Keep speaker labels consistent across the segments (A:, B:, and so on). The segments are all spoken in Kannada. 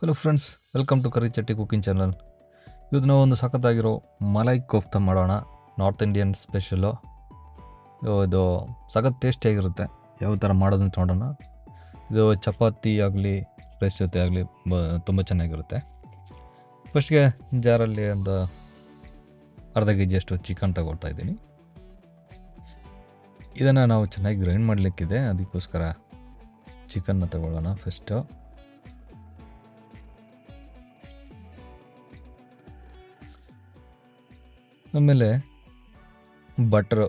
A: Hello friends, welcome to Kari Chatti cooking channel. ಇವತ್ತು ನಾವು ಒಂದು ಸಖತ್ತಾಗಿರೋ ಮಲೈ ಕೋಫ್ತಾ ಮಾಡೋಣ. North Indian special. ಇದು ಸಖತ್ ಟೇಸ್ಟಿಯಾಗಿರುತ್ತೆ. ಯಾವ ಥರ ಮಾಡೋದು ಅಂತ ನೋಡೋಣ. ಇದು ಚಪಾತಿ ಆಗಲಿ ರೈಸ್ ಜೊತೆ ಆಗಲಿ ತುಂಬ ಚೆನ್ನಾಗಿರುತ್ತೆ. ಫಸ್ಟ್ಗೆ ಜಾರಲ್ಲಿ ಒಂದು ಅರ್ಧ ಕೆ ಜಿಯಷ್ಟು ಚಿಕನ್ ತಗೊಳ್ತಾ ಇದ್ದೀನಿ. ಇದನ್ನು ನಾವು ಚೆನ್ನಾಗಿ ಗ್ರೈಂಡ್ ಮಾಡಲಿಕ್ಕಿದೆ, ಅದಕ್ಕೋಸ್ಕರ ಚಿಕನ್ನ ತಗೊಳ್ಳೋಣ ಫಸ್ಟು. ಆಮೇಲೆ ಬಟ್ರು,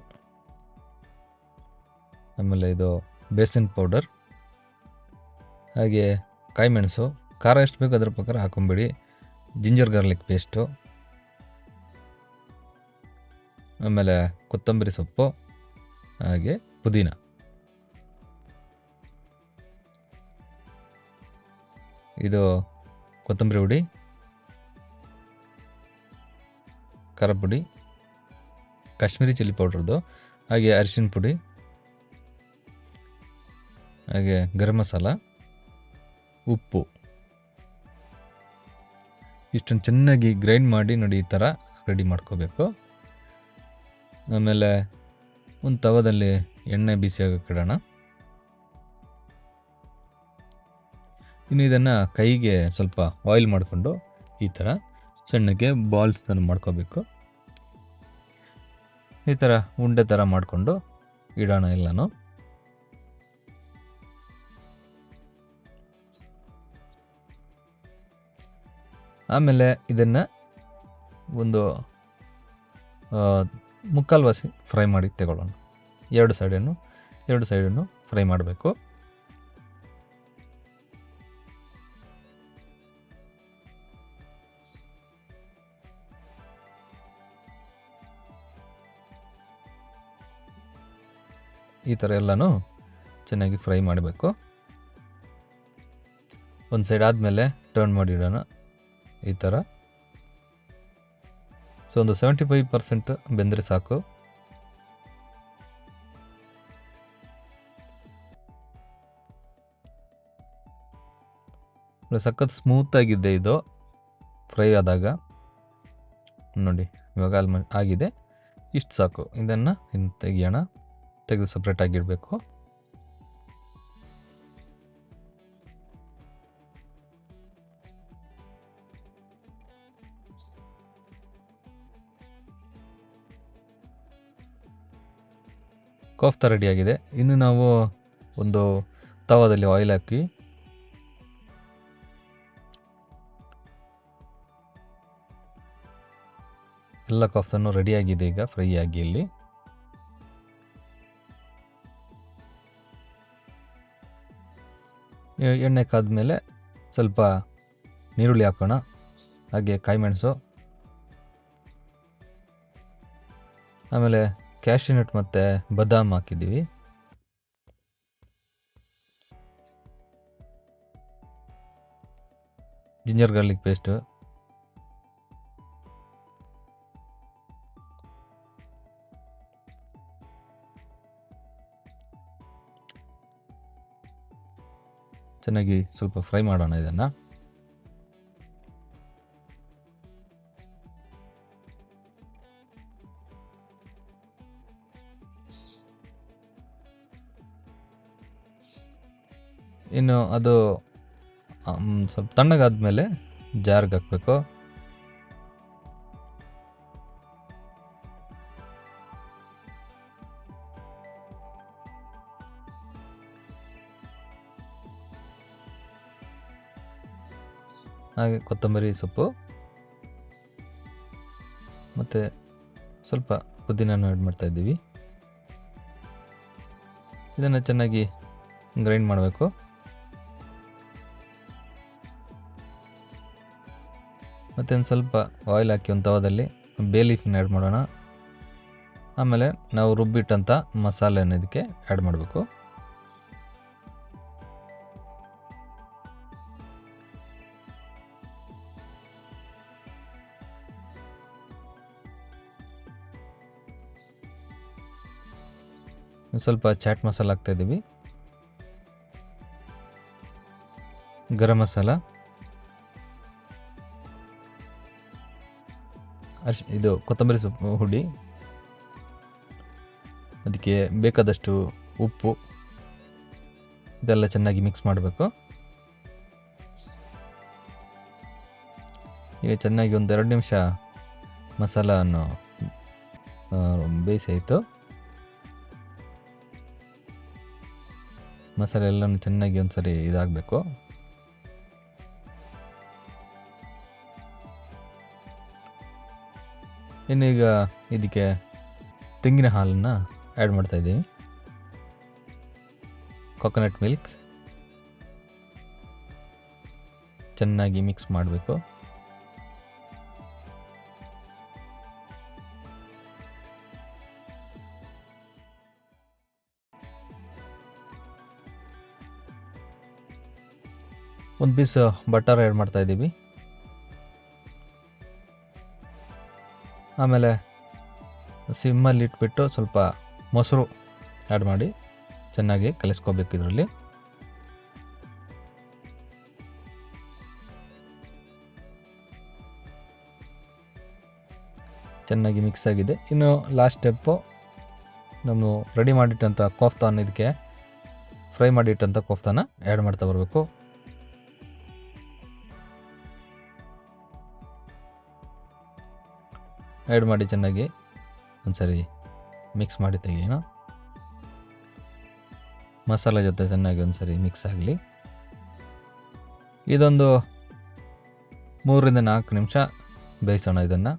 A: ಆಮೇಲೆ ಇದು ಬೇಸನ್ ಪೌಡರ್, ಹಾಗೆ ಕಾಯಿ ಮೆಣಸು, ಖಾರ ಎಷ್ಟು ಬೇಕು ಅದ್ರ ಪ್ರಕಾರ ಹಾಕೊಂಬಿಡಿ. ಜಿಂಜರ್ ಗಾರ್ಲಿಕ್ ಪೇಸ್ಟು, ಆಮೇಲೆ ಕೊತ್ತಂಬರಿ ಸೊಪ್ಪು, ಹಾಗೆ ಪುದೀನ. ಇದು ಕೊತ್ತಂಬರಿ ಹುಡಿ, ಖಾರ ಪುಡಿ, ಕಾಶ್ಮೀರಿ ಚಿಲ್ಲಿ ಪೌಡ್ರದ್ದು, ಹಾಗೆ ಅರಿಶಿನ ಪುಡಿ, ಹಾಗೆ ಗರಂ ಮಸಾಲ, ಉಪ್ಪು. ಇಷ್ಟನ್ನು ಚೆನ್ನಾಗಿ ಗ್ರೈಂಡ್ ಮಾಡಿ ನೋಡಿ, ಈ ಥರ ರೆಡಿ ಮಾಡ್ಕೋಬೇಕು. ಆಮೇಲೆ ಒಂದು ತವದಲ್ಲಿ ಎಣ್ಣೆ ಬಿಸಿ ಆಗೋಕ್ಕೆ ಇಡೋಣ. ಇನ್ನು ಇದನ್ನು ಕೈಗೆ ಸ್ವಲ್ಪ ಆಯಿಲ್ ಮಾಡಿಕೊಂಡು ಈ ಥರ ಸಣ್ಣಕ್ಕೆ ಬಾಲ್ಸ್ ಮಾಡ್ಕೋಬೇಕು. ಈ ಥರ ಉಂಡೆ ಥರ ಮಾಡಿಕೊಂಡು ಇಡೋಣ ಎಲ್ಲನೂ. ಆಮೇಲೆ ಇದನ್ನು ಒಂದು ಮುಕ್ಕಾಲು ವಾಸಿ ಫ್ರೈ ಮಾಡಿ ತಗೊಳ್ಳೋಣ. ಎರಡು ಸೈಡನ್ನು ಫ್ರೈ ಮಾಡಬೇಕು. ಈ ಥರ ಎಲ್ಲನೂ ಚೆನ್ನಾಗಿ ಫ್ರೈ ಮಾಡಬೇಕು. ಒಂದು ಸೈಡ್ ಆದಮೇಲೆ ಟರ್ನ್ ಮಾಡಿಡೋಣ ಈ ಥರ. ಸೊ ಒಂದು 75% ಬೆಂದರೆ ಸಾಕು. ಸಖತ್ ಸ್ಮೂತಾಗಿದ್ದೆ ಇದು ಫ್ರೈ ಆದಾಗ. ನೋಡಿ ಇವಾಗ ಆಗಿದೆ, ಇಷ್ಟು ಸಾಕು. ಇದನ್ನು ತೆಗೆದು ಸಪ್ರೇಟಾಗಿಡಬೇಕು. ಕೋಫ್ತಾ ರೆಡಿಯಾಗಿದೆ. ಇನ್ನು ನಾವು ಒಂದು ತವಾದಲ್ಲಿ ಆಯಿಲ್ ಹಾಕಿ ಎಲ್ಲ ಕೋಫ್ತಾನು ರೆಡಿಯಾಗಿದೆ. ಈಗ ಫ್ರೈ ಆಗಿ ಇಲ್ಲಿ ಎಣ್ಣೆ ಕಾದ್ಮೇಲೆ ಸ್ವಲ್ಪ ನೀರುಳ್ಳಿ ಹಾಕೋಣ, ಹಾಗೆ ಕಾಯಿ ಮೆಣಸು, ಆಮೇಲೆ ಕ್ಯಾಶ್ಯೂ ನಟ್ ಮತ್ತು ಬಾದಾಮ್ ಹಾಕಿದ್ದೀವಿ. ಜಿಂಜರ್ ಗಾರ್ಲಿಕ್ ಪೇಸ್ಟು, ಚೆನ್ನಾಗಿ ಸ್ವಲ್ಪ ಫ್ರೈ ಮಾಡೋಣ ಇದನ್ನು. ಇನ್ನು ಅದು ಸ್ವಲ್ಪ ತಣ್ಣಗಾದ್ಮೇಲೆ ಜಾರ್ಗೆ ಹಾಕಬೇಕು. ಹಾಗೆ ಕೊತ್ತಂಬರಿ ಸೊಪ್ಪು ಮತ್ತು ಸ್ವಲ್ಪ ಪುದೀನನ್ನು ಆ್ಯಡ್ ಮಾಡ್ತಾ ಇದ್ದೀವಿ. ಇದನ್ನು ಚೆನ್ನಾಗಿ ಗ್ರೈಂಡ್ ಮಾಡಬೇಕು. ಮತ್ತು ಒಂದು ಸ್ವಲ್ಪ ಆಯಿಲ್ ಹಾಕಿ ಒಂದು ತವದಲ್ಲಿ ಬೇ ಲೀಫನ್ನು ಆ್ಯಡ್ ಮಾಡೋಣ. ಆಮೇಲೆ ನಾವು ರುಬ್ಬಿಟ್ಟಂಥ ಮಸಾಲೆಯನ್ನು ಇದಕ್ಕೆ ಆ್ಯಡ್ ಮಾಡಬೇಕು. ಸ್ವಲ್ಪ ಚಾಟ್ ಮಸಾಲ ಹಾಕ್ತಾಯಿದ್ದೀವಿ, ಗರಂ ಮಸಾಲ, ಇದು ಕೊತ್ತಂಬರಿ ಸೊಪ್ಪು ಹುಡಿ, ಅದಕ್ಕೆ ಬೇಕಾದಷ್ಟು ಉಪ್ಪು, ಇದೆಲ್ಲ ಚೆನ್ನಾಗಿ ಮಿಕ್ಸ್ ಮಾಡಬೇಕು. ಈಗ ಚೆನ್ನಾಗಿ ಒಂದು 2 ನಿಮಿಷ ಮಸಾಲವನ್ನು ಬೇಯಿಸಾಯಿತು. ಮಸಾಲೆ ಎಲ್ಲನೂ ಚೆನ್ನಾಗಿ ಒಂದ್ಸರಿ ಇದಾಗಬೇಕು. ಇನ್ನೀಗ ಇದಕ್ಕೆ ತೆಂಗಿನ ಹಾಲನ್ನು ಆ್ಯಡ್ ಮಾಡ್ತಾ ಇದ್ದೀವಿ. ಕೊಕೊನಟ್ ಮಿಲ್ಕ್ ಚೆನ್ನಾಗಿ ಮಿಕ್ಸ್ ಮಾಡಬೇಕು. ಒಂದು ಪೀಸ್ ಬಟರ್ ಆ್ಯಡ್ ಮಾಡ್ತಾ ಇದ್ದೀವಿ. ಆಮೇಲೆ ಸಿಮ್ಮಲ್ಲಿ ಇಟ್ಬಿಟ್ಟು ಸ್ವಲ್ಪ ಮೊಸರು ಆ್ಯಡ್ ಮಾಡಿ ಚೆನ್ನಾಗಿ ಕಲಿಸ್ಕೋಬೇಕು. ಇದರಲ್ಲಿ ಚೆನ್ನಾಗಿ ಮಿಕ್ಸ್ ಆಗಿದೆ. ಇನ್ನು ಲಾಸ್ಟ್ ಸ್ಟೆಪ್ಪು, ನಾವು ರೆಡಿ ಮಾಡಿಟ್ಟಂಥ ಕೋಫ್ತಾನ, ಇದಕ್ಕೆ ಫ್ರೈ ಮಾಡಿಟ್ಟಂಥ ಕೋಫ್ತಾನ ಆ್ಯಡ್ ಮಾಡ್ತಾ ಬರಬೇಕು. ಆ್ಯಡ್ ಮಾಡಿ ಚೆನ್ನಾಗಿ ಒಂದ್ಸರಿ ಮಿಕ್ಸ್ ಮಾಡಿ ತೆಗೆಯೋಣ. ಮಸಾಲೆ ಜೊತೆ ಚೆನ್ನಾಗಿ ಒಂದ್ಸರಿ ಮಿಕ್ಸ್ ಆಗಲಿ. ಇದೊಂದು 3ರಿಂದ 4 ನಿಮಿಷ ಬೇಯಿಸೋಣ ಇದನ್ನು.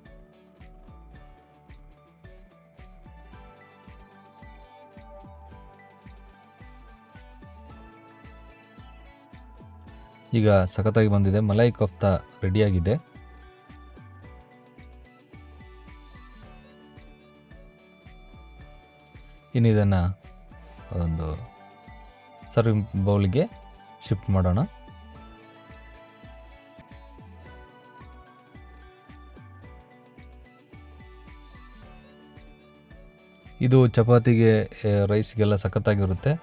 A: ಈಗ ಸಖತ್ತಾಗಿ ಬಂದಿದೆ, ಮಲೈ ಕೋಫ್ತಾ ರೆಡಿಯಾಗಿದೆ. ಇನ್ನು ಇದನ್ನು ಒಂದು ಸರ್ವಿಂಗ್ ಬೌಲ್ಗೆ ಶಿಫ್ಟ್ ಮಾಡೋಣ. ಇದು ಚಪಾತಿಗೆ, ರೈಸ್ಗೆಲ್ಲ ಸಖತ್ತಾಗಿರುತ್ತೆ.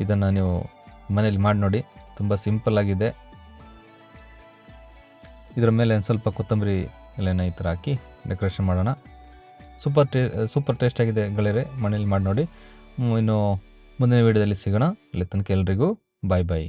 A: ಇದನ್ನು ನೀವು ಮನೇಲಿ ಮಾಡಿ ನೋಡಿ, ತುಂಬ ಸಿಂಪಲ್ ಆಗಿದೆ. ಇದರ ಮೇಲೆ ಒಂದು ಸ್ವಲ್ಪ ಕೊತ್ತಂಬರಿ ಎಲೆನ ಈ ಥರ ಹಾಕಿ ಡೆಕೋರೇಷನ್ ಮಾಡೋಣ. ಸೂಪರ್ ಟೇಸ್ಟ್ ಆಗಿದೆ ಗೆಳೆಯರೆ, ಮನೇಲಿ ಮಾಡಿ ನೋಡಿ. ಇನ್ನು ಮುಂದಿನ ವೀಡಿಯೋದಲ್ಲಿ ಸಿಗೋಣ. ಅಲ್ಲಿ ತನಕ ಎಲ್ರಿಗೂ ಬಾಯ್ ಬಾಯ್.